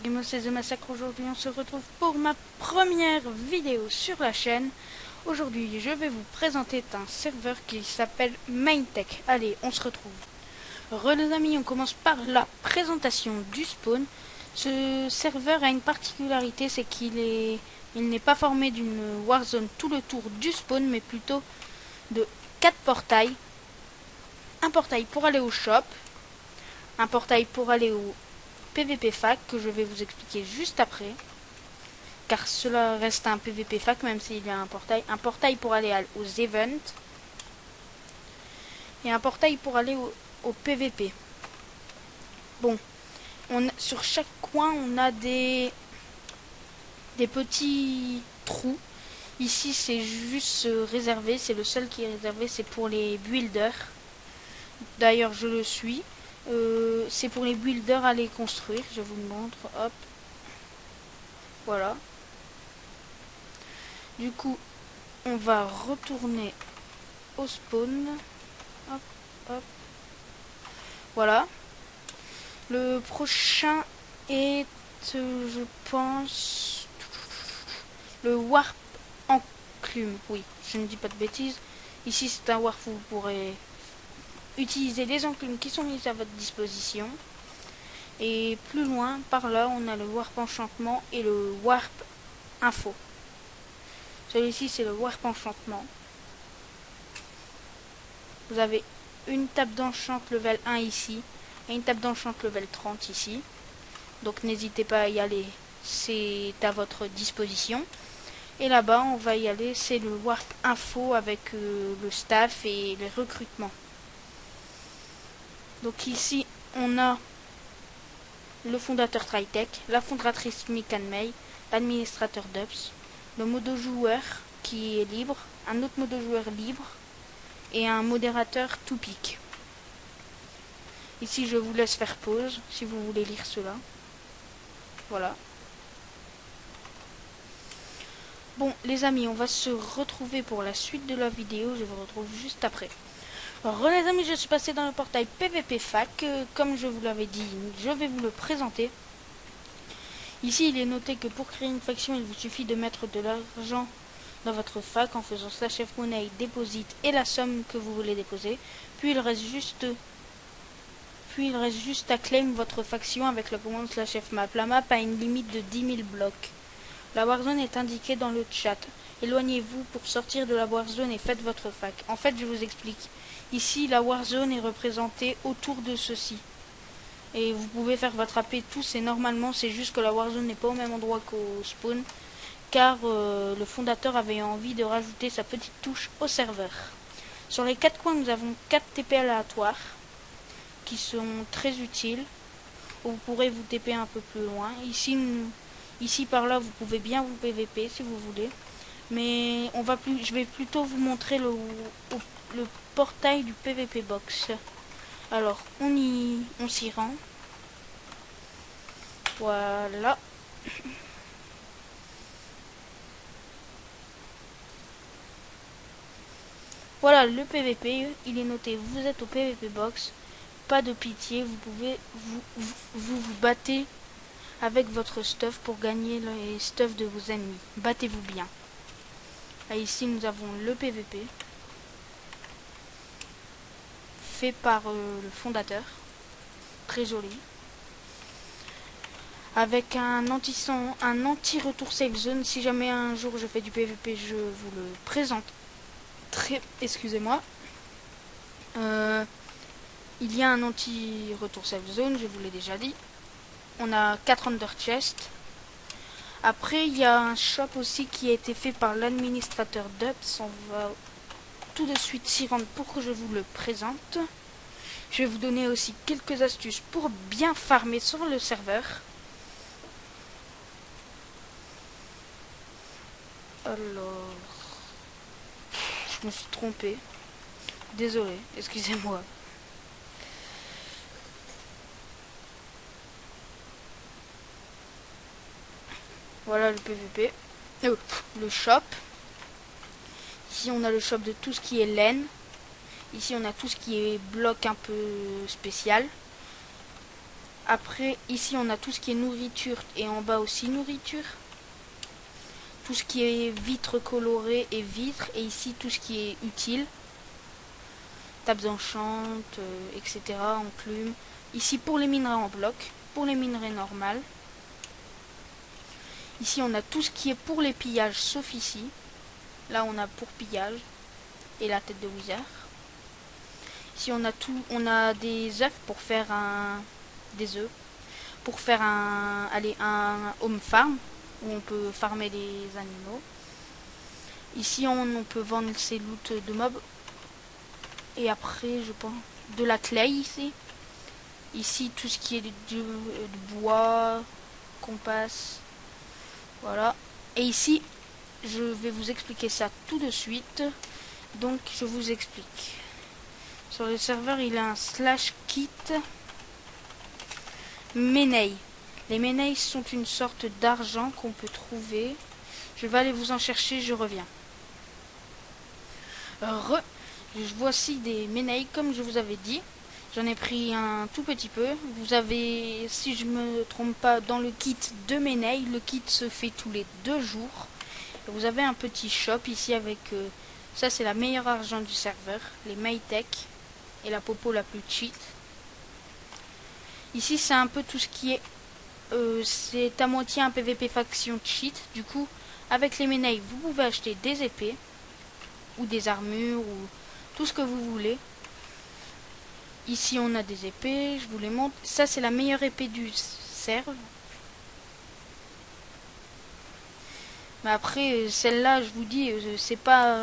Game of the Massacre. Aujourd'hui on se retrouve pour ma première vidéo sur la chaîne. Aujourd'hui je vais vous présenter un serveur qui s'appelle Minetech. Allez, on se retrouve. Les amis, on commence par la présentation du spawn. Ce serveur a une particularité, c'est il n'est pas formé d'une warzone tout le tour du spawn, mais plutôt de 4 portails. Un portail pour aller au shop, un portail pour aller au PVP fac que je vais vous expliquer juste après, car cela reste un PVP fac même s'il y a un portail pour aller aux events et un portail pour aller au PVP. Bon, sur chaque coin on a des petits trous. Ici c'est juste réservé, c'est le seul qui est réservé, c'est pour les builders. D'ailleurs je le suis. C'est pour les builders à les construire. Je vous le montre. Hop. Voilà. Du coup, on va retourner au spawn. Hop, hop. Voilà. Le prochain est, je pense, le warp enclume. Oui, je ne dis pas de bêtises. Ici, c'est un warp où vous pourrez utiliser les enclumes qui sont mises à votre disposition. Et plus loin, par là, on a le warp enchantement et le warp info. Celui-ci, c'est le warp enchantement. Vous avez une table d'enchant level 1 ici et une table d'enchant level 30 ici. Donc n'hésitez pas à y aller, c'est à votre disposition. Et là-bas, on va y aller, c'est le warp info avec le staff et les recrutements. Donc ici, on a le fondateur Tritech, la fondatrice Mikanmei, l'administrateur Dubs, le modo joueur qui est libre, un autre modo joueur libre et un modérateur Toupik. Ici je vous laisse faire pause si vous voulez lire cela. Voilà. Bon les amis, on va se retrouver pour la suite de la vidéo, je vous retrouve juste après. Alors les amis, je suis passé dans le portail PVP fac, comme je vous l'avais dit, je vais vous le présenter. Ici il est noté que pour créer une faction il vous suffit de mettre de l'argent dans votre fac en faisant /fmoney deposit et la somme que vous voulez déposer, puis il reste juste à claim votre faction avec la commande /fmap. La map a une limite de 10 000 blocs. La warzone est indiquée dans le chat. Éloignez-vous pour sortir de la warzone et faites votre fac. En fait, je vous explique. Ici, la warzone est représentée autour de ceci. Et vous pouvez faire votre AP tous et normalement, c'est juste que la warzone n'est pas au même endroit qu'au spawn. Car le fondateur avait envie de rajouter sa petite touche au serveur. Sur les 4 coins, nous avons 4 TP aléatoires qui sont très utiles. Vous pourrez vous TP un peu plus loin. Ici par là, vous pouvez bien vous PVP si vous voulez. Mais je vais plutôt vous montrer le portail du PVP box. Alors, on s'y rend. Voilà. Voilà le PVP, il est noté, vous êtes au PVP box, pas de pitié, vous pouvez vous battez avec votre stuff pour gagner les stuff de vos ennemis. Battez-vous bien. Là, ici nous avons le PVP fait par le fondateur, très joli, avec un anti-retour safe zone. Si jamais un jour je fais du PVP, je vous le présente. Excusez-moi. Il y a un anti-retour safe zone, je vous l'ai déjà dit. On a 4 under chest. Après, il y a un shop aussi qui a été fait par l'administrateur Dubs. On va tout de suite s'y rendre pour que je vous le présente. Je vais vous donner aussi quelques astuces pour bien farmer sur le serveur. Alors, je me suis trompé. Désolé, excusez-moi. Voilà le PVP. Le shop. Ici on a le shop de tout ce qui est laine. Ici on a tout ce qui est bloc un peu spécial. Après, ici, on a tout ce qui est nourriture et en bas aussi nourriture. Tout ce qui est vitres colorées et vitres. Et ici, tout ce qui est utile. Tables enchantes, etc. Enclumes. Ici, pour les minerais en bloc. Pour les minerais normales. Ici, on a tout ce qui est pour les pillages, sauf ici. Là, on a pour pillage. Et la tête de wizard. Ici, on a tout. On a des œufs pour faire des œufs. Pour faire un home farm. Où on peut farmer les animaux. Ici, on peut vendre ses loots de mobs. Et après, je pense, de la clay ici. Ici, tout ce qui est du bois, compas. Voilà. Et ici, je vais vous expliquer ça tout de suite. Donc, je vous explique. Sur le serveur, il a un /kit Menei. Les Menei sont une sorte d'argent qu'on peut trouver. Je vais aller vous en chercher, je reviens. Voici des Menei, comme je vous avais dit. J'en ai pris un tout petit peu. Vous avez, si je me trompe pas, dans le kit de Menei, le kit se fait tous les 2 jours. Et vous avez un petit shop ici avec, ça c'est la meilleure argent du serveur, les Maytech et la popo la plus cheat. Ici c'est un peu tout ce qui est, c'est à moitié un PVP faction cheat. Du coup, avec les Menei, vous pouvez acheter des épées ou des armures ou tout ce que vous voulez. Ici on a des épées, je vous les montre. Ça c'est la meilleure épée du serve. Mais après celle-là, je vous dis, c'est pas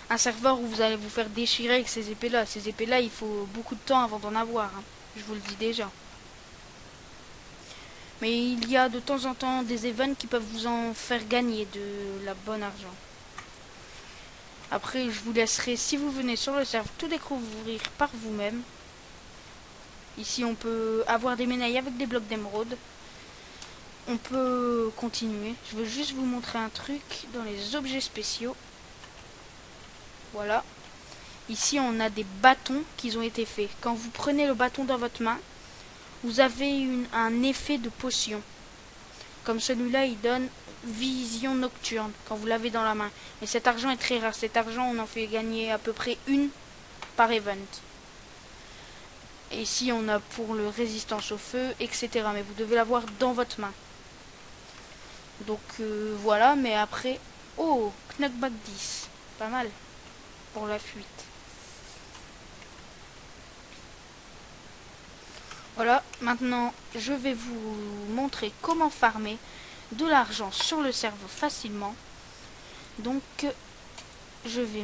un serveur où vous allez vous faire déchirer avec ces épées-là. Ces épées-là, il faut beaucoup de temps avant d'en avoir, hein. Je vous le dis déjà. Mais il y a de temps en temps des events qui peuvent vous en faire gagner de la bonne argent. Après, je vous laisserai, si vous venez sur le serveur, tout découvrir par vous-même. Ici, on peut avoir des Menei avec des blocs d'émeraude. On peut continuer. Je veux juste vous montrer un truc dans les objets spéciaux. Voilà. Ici, on a des bâtons qui ont été faits. Quand vous prenez le bâton dans votre main, vous avez un effet de potion. Comme celui-là, il donne vision nocturne quand vous l'avez dans la main. Mais cet argent est très rare. Cet argent, on en fait gagner à peu près une par event. Et ici, on a pour le résistance au feu, etc. Mais vous devez l'avoir dans votre main. Donc voilà, mais après... Oh, knockback 10. Pas mal. Pour la fuite. Voilà, maintenant, je vais vous montrer comment farmer de l'argent sur le serveur facilement. Donc, je vais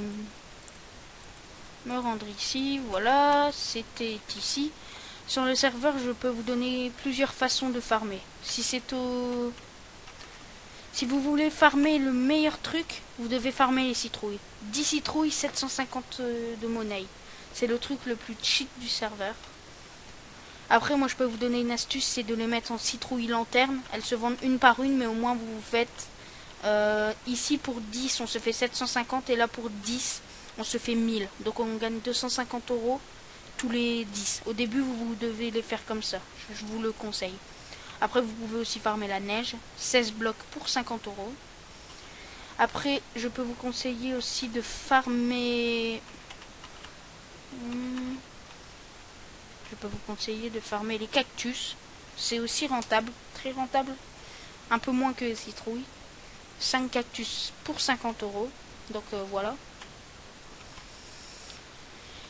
me rendre ici. Voilà, c'était ici. Sur le serveur, je peux vous donner plusieurs façons de farmer. Si vous voulez farmer le meilleur truc, vous devez farmer les citrouilles. 10 citrouilles, 750 de monnaie. C'est le truc le plus cheat du serveur. Après, moi, je peux vous donner une astuce, c'est de les mettre en citrouille lanterne. Elles se vendent une par une, mais au moins, vous faites... ici, pour 10, on se fait 750, et là, pour 10, on se fait 1000. Donc, on gagne 250 € tous les 10. Au début, vous devez les faire comme ça. Je vous le conseille. Après, vous pouvez aussi farmer la neige. 16 blocs pour 50 €. Après, je peux vous conseiller aussi de farmer... Je peux vous conseiller de farmer les cactus. C'est aussi rentable, très rentable. Un peu moins que les citrouilles. 5 cactus pour 50 €. Donc voilà.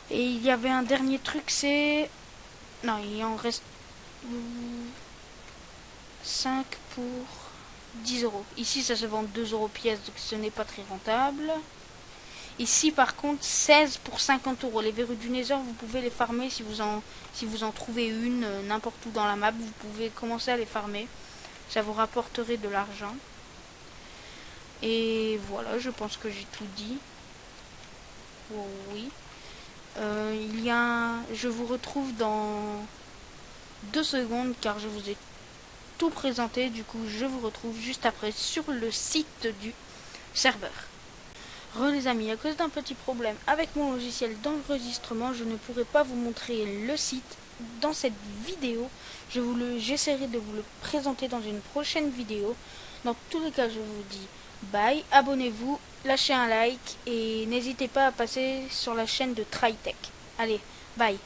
Et il y avait un dernier truc, c'est... Non, il en reste 5 pour 10 €. Ici, ça se vend 2 € pièce, donc ce n'est pas très rentable. Ici, par contre, 16 pour 50 €. Les verrues du Nether, vous pouvez les farmer si vous en trouvez une n'importe où dans la map. Vous pouvez commencer à les farmer. Ça vous rapporterait de l'argent. Et voilà, je pense que j'ai tout dit. Oh, oui. Je vous retrouve dans 2 secondes car je vous ai tout présenté. Du coup, je vous retrouve juste après sur le site du serveur. Les amis, à cause d'un petit problème avec mon logiciel d'enregistrement, je ne pourrai pas vous montrer le site dans cette vidéo. J'essaierai de vous le présenter dans une prochaine vidéo. Dans tous les cas, je vous dis bye, abonnez-vous, lâchez un like et n'hésitez pas à passer sur la chaîne de TryTech. Allez, bye.